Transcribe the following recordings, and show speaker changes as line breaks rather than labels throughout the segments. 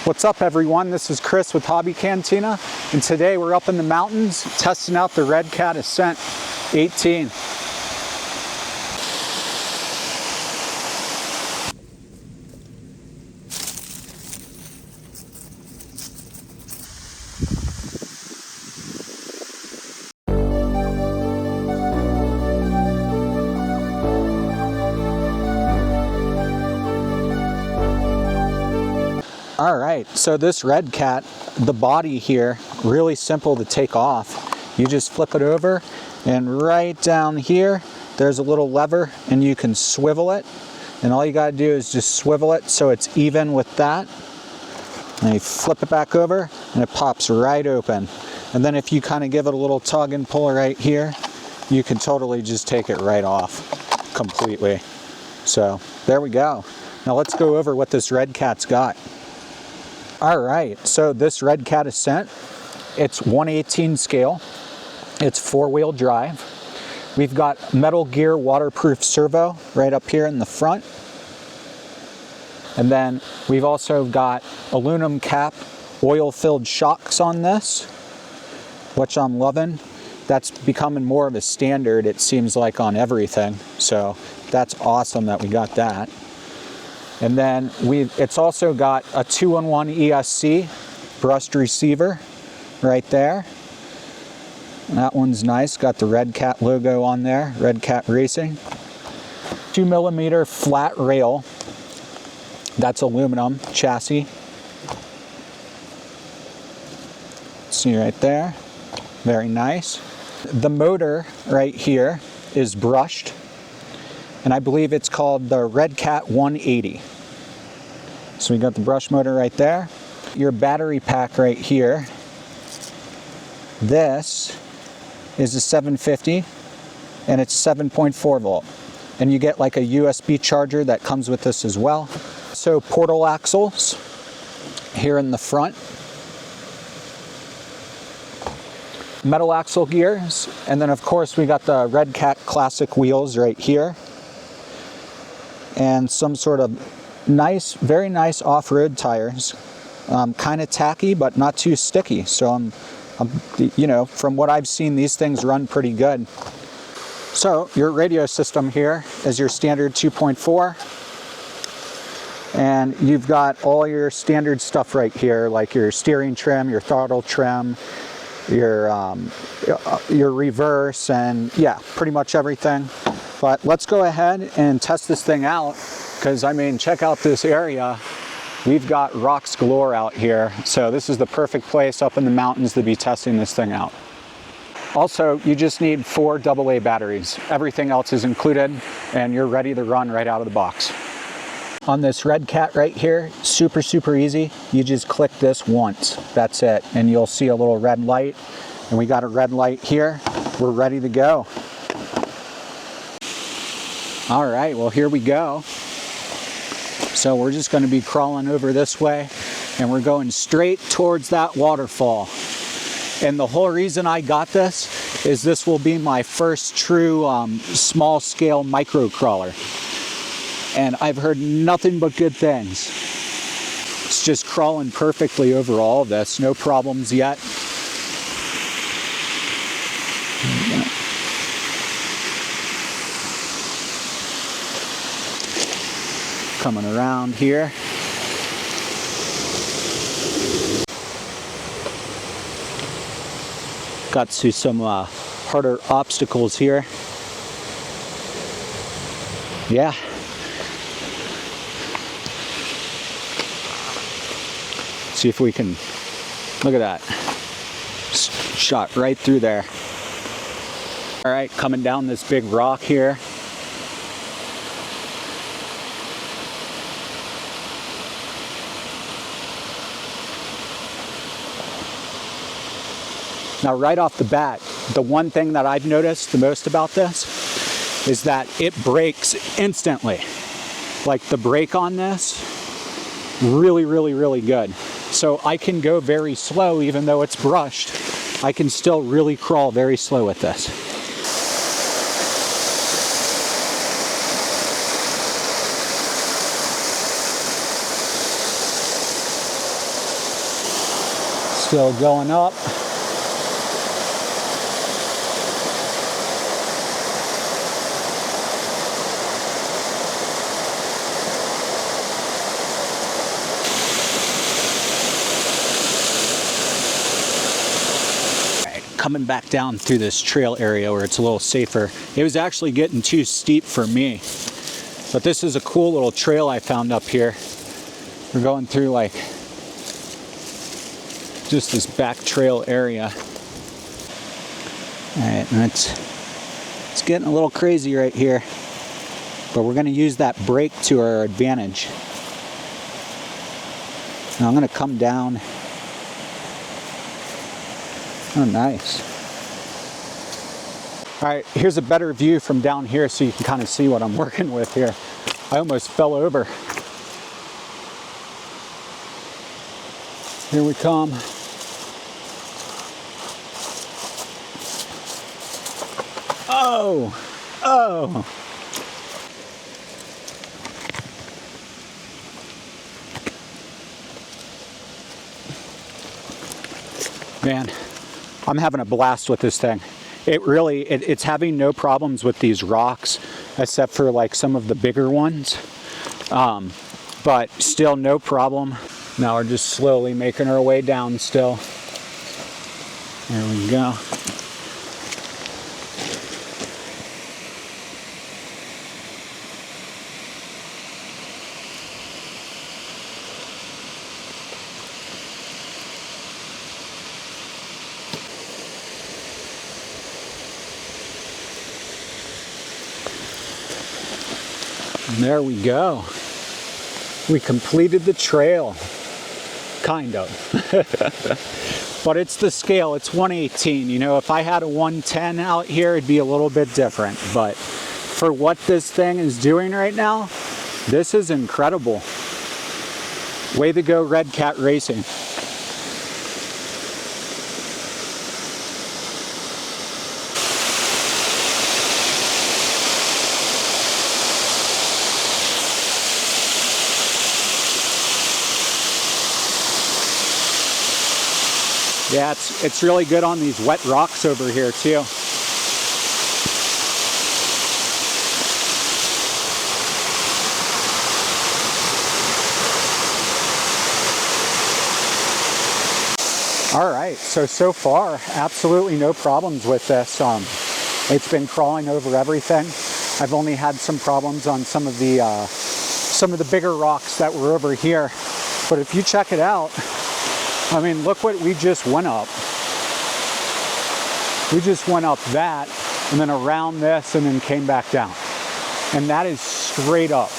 What's up everyone, this is Chris with Hobby Cantina, and today we're up in the mountains testing out the Redcat Ascent 18. All right, so this Redcat, the body here, really simple to take off. You just flip it over, and right down here, there's a little lever, and you can swivel it. And all you gotta do is just swivel it so it's even with that. And you flip it back over, and it pops right open. And then if you kind of give it a little tug and pull right here, you can totally just take it right off completely. So there we go. Now let's go over what this Redcat's got. All right, so this Redcat Ascent, it's 1/18 scale. It's 4-wheel drive. We've got Metal Gear waterproof servo right up here in the front. And then we've also got aluminum cap oil-filled shocks on this, which I'm loving. That's becoming more of a standard, it seems like, on everything. So that's awesome that we got that. And then it's also got a 2-in-1 ESC brushed receiver right there. That one's nice, got the Redcat logo on there, Redcat Racing. 2mm flat rail, that's aluminum chassis. See right there, very nice. The motor right here is brushed, and I believe it's called the Redcat 180. So we got the brush motor right there. Your battery pack right here. This is a 750 and it's 7.4 volt. And you get like a USB charger that comes with this as well. So portal axles here in the front. Metal axle gears. And then of course we got the Redcat classic wheels right here. And some sort of nice, very nice off-road tires. Kind of tacky, but not too sticky. So you know, from what I've seen, these things run pretty good. So your radio system here is your standard 2.4. And you've got all your standard stuff right here, like your steering trim, your throttle trim, your reverse, and yeah, pretty much everything. But let's go ahead and test this thing out. Because, I mean, check out this area. We've got rocks galore out here. So this is the perfect place up in the mountains to be testing this thing out. Also, you just need 4 AA batteries. Everything else is included, and you're ready to run right out of the box. On this Redcat right here, super, super easy. You just click this once. That's it. And you'll see a little red light. And we got a red light here. We're ready to go. All right, well, here we go. So we're just going to be crawling over this way, and we're going straight towards that waterfall. And the whole reason I got this is this will be my first true small scale micro crawler. And I've heard nothing but good things. It's just crawling perfectly over all of this, no problems yet. Coming around here. Got to some harder obstacles here. Yeah. See if we can, look at that. Shot right through there. All right, coming down this big rock here. Now, right off the bat, the one thing that I've noticed the most about this is that it brakes instantly. Like the brake on this, really, really, really good. So I can go very slow even though it's brushed. I can still really crawl very slow with this. Still going up. Coming back down through this trail area where it's a little safer. It was actually getting too steep for me, but this is a cool little trail I found up here. We're going through like just this back trail area. All right, and it's getting a little crazy right here, but we're going to use that brake to our advantage. Now I'm going to come down. Oh, nice. All right, here's a better view from down here so you can kind of see what I'm working with here. I almost fell over. Here we come. Oh, oh. Man. I'm having a blast with this thing. It's having no problems with these rocks, except for like some of the bigger ones. But still no problem. Now we're just slowly making our way down still. There we go. And there we go. We completed the trail. Kind of. But it's the scale. It's 118. You know, if I had a 110 out here, it'd be a little bit different. But for what this thing is doing right now, this is incredible. Way to go, Redcat Racing. Yeah, it's really good on these wet rocks over here too. All right, so far, absolutely no problems with this. It's been crawling over everything. I've only had some problems on some of the bigger rocks that were over here. But if you check it out, I mean, look what we just went up. We just went up that, and then around this, and then came back down. And that is straight up.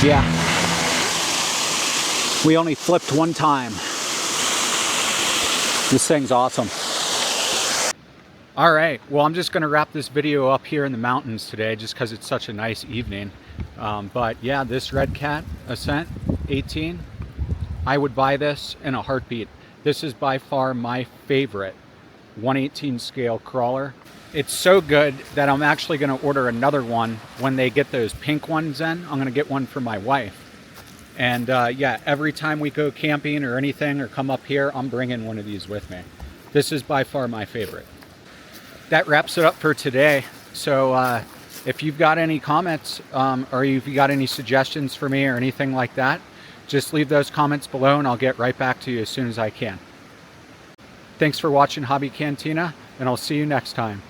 Yeah. We only flipped one time. This thing's awesome. All right, well, I'm just gonna wrap this video up here in the mountains today just because it's such a nice evening. But yeah, this Redcat Ascent 18, I would buy this in a heartbeat. This is by far my favorite 1/18 scale crawler. It's so good that I'm actually gonna order another one when they get those pink ones in. I'm gonna get one for my wife. And yeah, every time we go camping or anything or come up here, I'm bringing one of these with me. This is by far my favorite. That wraps it up for today. So if you've got any comments or if you got any suggestions for me or anything like that, just leave those comments below and I'll get right back to you as soon as I can. Thanks for watching Hobby Cantina, and I'll see you next time.